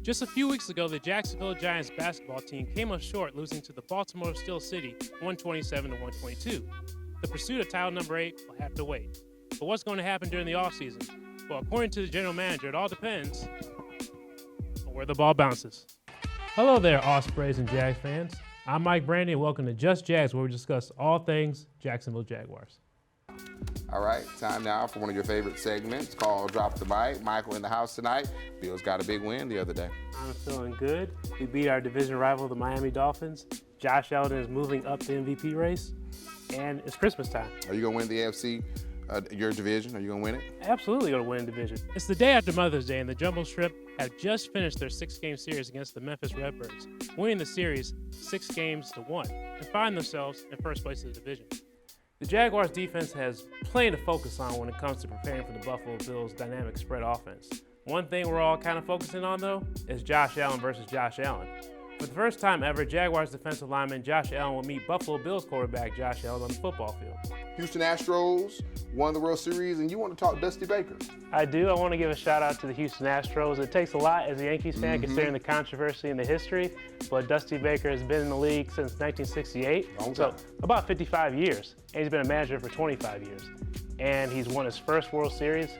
Just a few weeks ago, the Jacksonville Giants basketball team came up short, losing to the Baltimore Steel City 127-122. The pursuit of title number 8 will have to wait. But what's going to happen during the offseason? Well, according to the general manager, it all depends on where the ball bounces. Hello there, Ospreys and Jags fans. I'm Mike Brandy, and welcome to Just Jags, where we discuss all things Jacksonville Jaguars. All right, time now for one of your favorite segments called Drop the Mic. Michael in the house tonight. Bills got a big win the other day. I'm feeling good. We beat our division rival, the Miami Dolphins. Josh Allen is moving up the MVP race, and it's Christmas time. Are you going to win the AFC, your division? Are you going to win it? Absolutely going to win division. It's the day after Mother's Day, and the Jumbo Shrimp have just finished their 6-game series against the Memphis Redbirds, winning the series 6-1, and find themselves in first place of the division. The Jaguars' defense has plenty to focus on when it comes to preparing for the Buffalo Bills' dynamic spread offense. One thing we're all kind of focusing on, though, is Josh Allen versus Josh Allen. For the first time ever, Jaguars defensive lineman Josh Allen will meet Buffalo Bills quarterback Josh Allen on the football field. Houston Astros won the World Series, and you want to talk Dusty Baker. I do. I want to give a shout out to the Houston Astros. It takes a lot as a Yankees fan, considering the controversy and the history, but Dusty Baker has been in the league since 1968, so about 55 years, and he's been a manager for 25 years. And he's won his first World Series,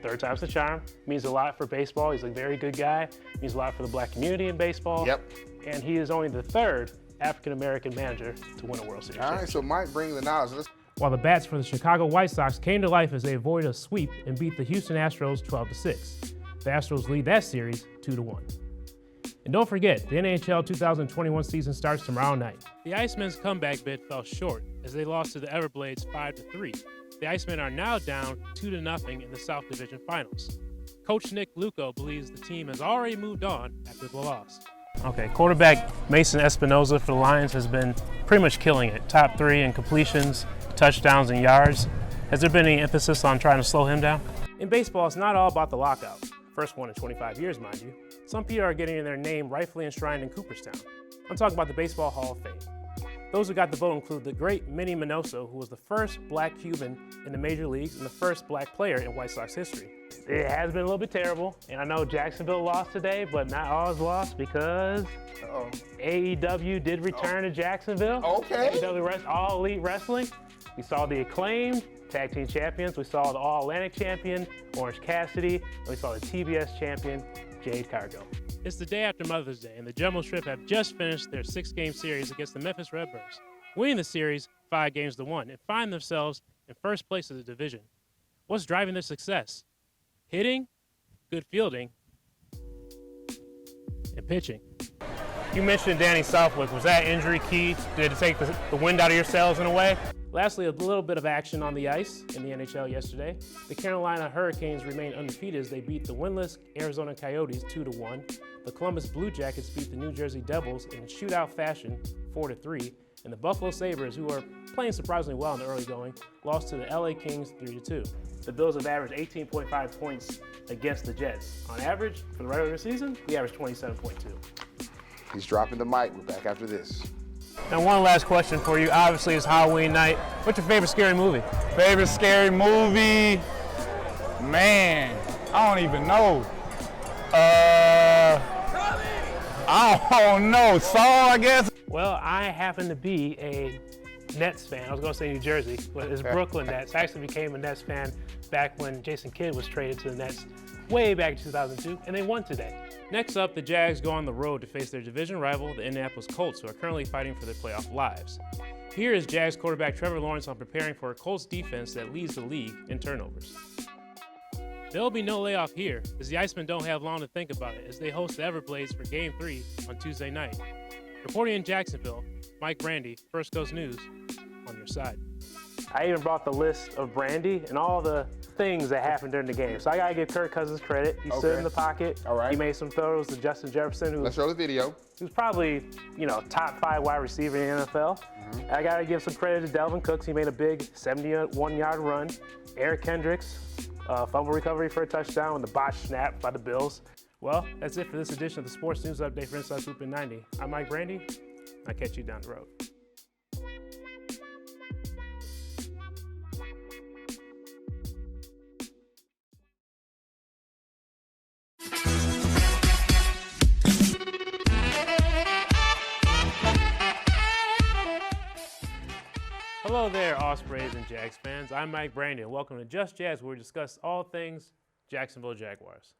third time's the charm. Means a lot for baseball. He's a very good guy. Means a lot for the black community in baseball. Yep. And he is only the third African-American manager to win a World Series. All right, so Mike, bring the knowledge. While the bats for the Chicago White Sox came to life as they avoided a sweep and beat the Houston Astros 12-6. The Astros lead that series 2-1. And don't forget, the NHL 2021 season starts tomorrow night. The Icemen's comeback bid fell short as they lost to the Everblades 5-3. The Icemen are now down 2-0 in the South Division Finals. Coach Nick Luco believes the team has already moved on after the loss. Okay, quarterback Mason Espinoza for the Lions has been pretty much killing it. Top 3 in completions, touchdowns, and yards. Has there been any emphasis on trying to slow him down? In baseball, it's not all about the lockout. First one in 25 years, mind you. Some people are getting their name rightfully enshrined in Cooperstown. I'm talking about the Baseball Hall of Fame. Those who got the vote include the great Minnie Minoso, who was the first black Cuban in the major leagues and the first black player in White Sox history. It has been a little bit terrible, and I know Jacksonville lost today, but not all is lost because AEW did return to Jacksonville. Okay. AEW All Elite Wrestling. We saw the Acclaimed Tag Team Champions. We saw the All-Atlantic Champion, Orange Cassidy, and we saw the TBS Champion, Jade Cargill. It's the day after Mother's Day, and the Jumbo Shrimp have just finished their 6-game series against the Memphis Redbirds, winning the series 5-1, and find themselves in first place of the division. What's driving their success? Hitting, good fielding, and pitching. You mentioned Danny Southwick. Was that injury key? Did it take the wind out of your sails in a way? Lastly, a little bit of action on the ice in the NHL yesterday. The Carolina Hurricanes remain undefeated as they beat the winless Arizona Coyotes 2-1. The Columbus Blue Jackets beat the New Jersey Devils in shootout fashion 4-3. And the Buffalo Sabres, who are playing surprisingly well in the early going, lost to the LA Kings 3-2. The Bills have averaged 18.5 points against the Jets. On average, for the regular season, we averaged 27.2. He's dropping the mic. We're back after this. Now, one last question for you. Obviously, it's Halloween night. What's your favorite scary movie? Favorite scary movie? Man, I don't even know. I don't know. Saw, I guess. Well, I happen to be a Nets fan. I was going to say New Jersey, but it's Brooklyn Nets. I actually became a Nets fan back when Jason Kidd was traded to the Nets way back in 2002, and they won today. Next up, the Jags go on the road to face their division rival, the Indianapolis Colts, who are currently fighting for their playoff lives. Here is Jags quarterback Trevor Lawrence on preparing for a Colts defense that leads the league in turnovers. There will be no layoff here, as the Icemen don't have long to think about it, as they host the Everblades for Game 3 on Tuesday night. Reporting in Jacksonville, Mike Brandy, First Coast News, on your side. I even brought the list of Brandy and all the things that happened during the game. So I gotta give Kirk Cousins credit. He stood in the pocket. All right. He made some throws to Justin Jefferson, Let's show the video. who's probably, top 5 wide receiver in the NFL. I gotta give some credit to Delvin Cooks. He made a big 71-yard run. Eric Kendricks, fumble recovery for a touchdown with the botched snap by the Bills. Well, that's it for this edition of the Sports News Update for Inside Swoop in 90. I'm Mike Brandy. I'll catch you down the road. Hello there, Ospreys and Jags fans. I'm Mike Brandy, and welcome to Just Jazz, where we discuss all things Jacksonville Jaguars.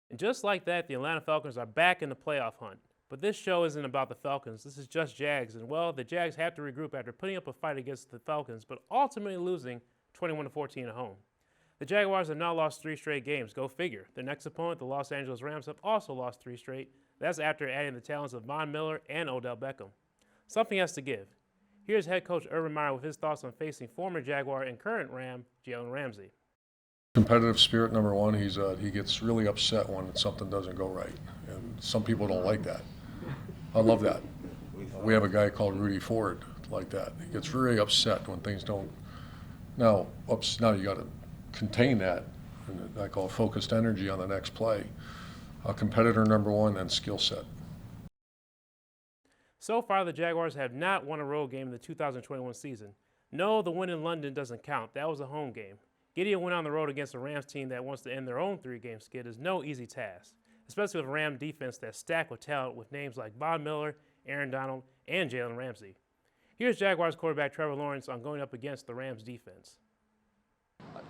And just like that, the Atlanta Falcons are back in the playoff hunt. But this show isn't about the Falcons. This is just Jags. And, well, the Jags have to regroup after putting up a fight against the Falcons, but ultimately losing 21-14 at home. The Jaguars have now lost 3 straight games. Go figure. Their next opponent, the Los Angeles Rams, have also lost 3 straight. That's after adding the talents of Von Miller and Odell Beckham. Something has to give. Here's head coach Urban Meyer with his thoughts on facing former Jaguar and current Ram, Jalen Ramsey. Competitive spirit, number one. He gets really upset when something doesn't go right, and some people don't like that. I love that. We have a guy called Rudy Ford like that. He gets very upset when things don't. Now you got to contain that, and I call focused energy on the next play. A competitor, number one, then skill set. So far, the Jaguars have not won a road game in the 2021 season. No, the win in London doesn't count. That was a home game. Getting a win on the road against a Rams team that wants to end their own 3-game skid is no easy task, especially with a Ram defense that's stacked with talent with names like Von Miller, Aaron Donald, and Jalen Ramsey. Here's Jaguars quarterback Trevor Lawrence on going up against the Rams defense.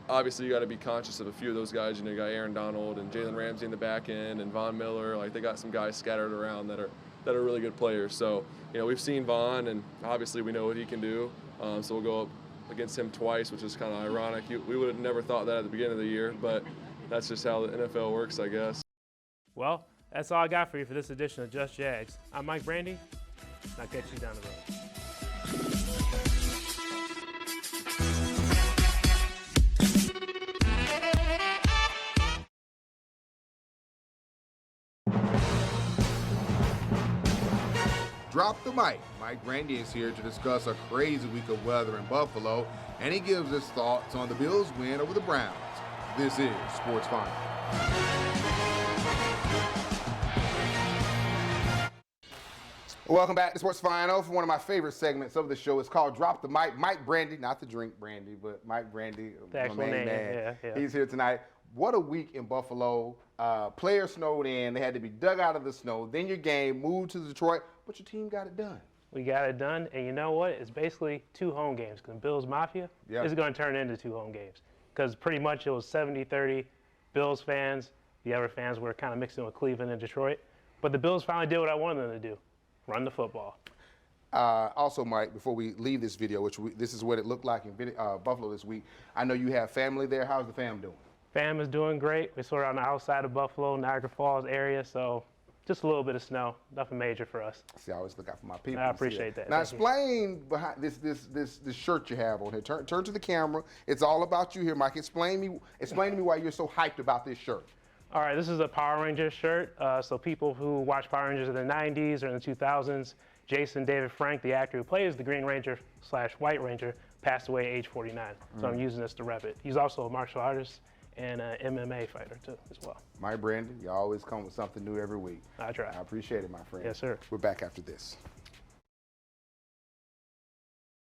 Obviously, you got to be conscious of a few of those guys. You know, you got Aaron Donald and Jalen Ramsey in the back end, and Von Miller. Like, they got some guys scattered around that are really good players. So, you know, we've seen Von, and obviously we know what he can do. So we'll go up against him twice, which is kind of ironic. We would have never thought that at the beginning of the year, but that's just how the NFL works, I guess. Well, that's all I got for you for this edition of Just Jags. I'm Mike Brandy, and I'll catch you down the road. Drop the mic. Mike Brandy is here to discuss a crazy week of weather in Buffalo, and he gives his thoughts on the Bills' win over the Browns. This is Sports Final. Welcome back to Sports Final for one of my favorite segments of the show. It's called Drop the Mic. Mike Brandy, not the drink Brandy, but Mike Brandy, the actual main name. man. Yeah. He's here tonight. What a week in Buffalo. Players snowed in. They had to be dug out of the snow. Then your game moved to Detroit, but your team got it done. We got it done, and you know what? It's basically 2 home games because Bills Mafia is going to turn into 2 home games because pretty much it was 70-30 Bills fans. The other fans were kind of mixing with Cleveland and Detroit. But the Bills finally did what I wanted them to do, run the football. Also, Mike, before we leave this video, this is what it looked like in Buffalo this week, I know you have family there. How's the fam doing? Fam is doing great. We're sort of on the outside of Buffalo, Niagara Falls area, so just a little bit of snow. Nothing major for us. See, I always look out for my people. I appreciate that. Now, explain behind this shirt you have on here. Turn to the camera. It's all about you here, Mike. Explain to me why you're so hyped about this shirt. All right, this is a Power Rangers shirt. So people who watch Power Rangers in the 90s or in the 2000s, Jason David Frank, the actor who plays the Green Ranger / White Ranger, passed away at age 49. So I'm using this to rep it. He's also a martial artist and an MMA fighter, too, as well. Mike Brandy, you always come with something new every week. I try. I appreciate it, my friend. Yes, sir. We're back after this.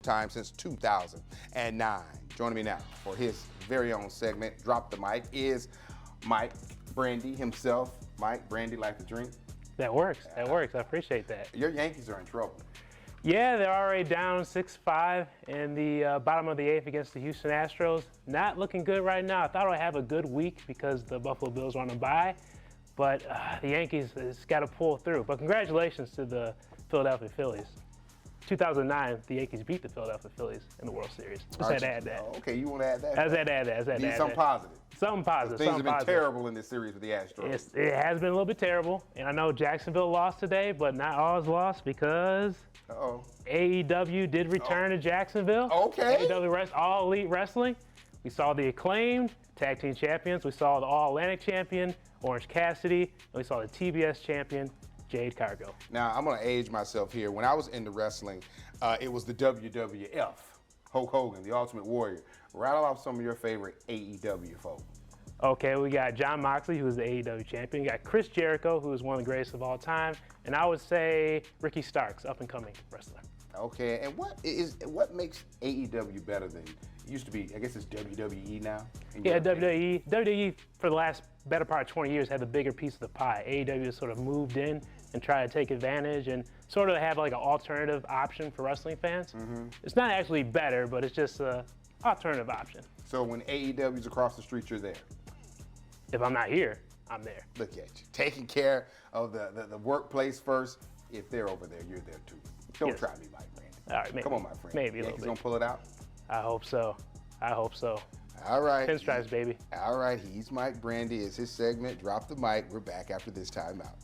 Time since 2009. Joining me now for his very own segment, Drop the Mic, is Mike Brandy himself. Mike Brandy, like to drink? That works. That works. I appreciate that. Your Yankees are in trouble. Yeah, they're already down 6-5 in the bottom of the 8th against the Houston Astros. Not looking good right now. I thought I'd have a good week because the Buffalo Bills were on a bye, but the Yankees has got to pull through. But congratulations to the Philadelphia Phillies. 2009, the Yankees beat the Philadelphia Phillies in the World Series. Just had to add that. Okay, you want to add that? I had to add that. Need something positive. Something positive. Things have been terrible in this series with the Astros. It has been a little bit terrible, and I know Jacksonville lost today, but not all is lost because AEW did return to Jacksonville. Okay. AEW All Elite Wrestling. We saw the Acclaimed Tag Team Champions. We saw the All Atlantic Champion, Orange Cassidy, and we saw the TBS Champion, Jade Cargill. Now, I'm going to age myself here. When I was into wrestling, it was the WWF. Hulk Hogan, the Ultimate Warrior. Rattle off some of your favorite AEW folk. Okay, we got Jon Moxley, who's the AEW champion. You got Chris Jericho, who is one of the greatest of all time. And I would say Ricky Starks, up-and-coming wrestler. Okay, and what makes AEW better than it used to be? I guess it's WWE now? Yeah, WWE for the last better part of 20 years had the bigger piece of the pie. AEW has sort of moved in and try to take advantage and sort of have like an alternative option for wrestling fans. It's not actually better, but it's just an alternative option. So when AEW's across the street, you're there. If I'm not here, I'm there. Look at you, taking care of the workplace first. If they're over there, you're there too. Don't Yes. try me, Mike Brandy. All right, maybe. Come on, my friend. Maybe a little He's bit. gonna pull it out. I hope so. I hope so. All right. Pinstripes, baby. All right, he's Mike Brandy. It's his segment. Drop the mic. We're back after this timeout.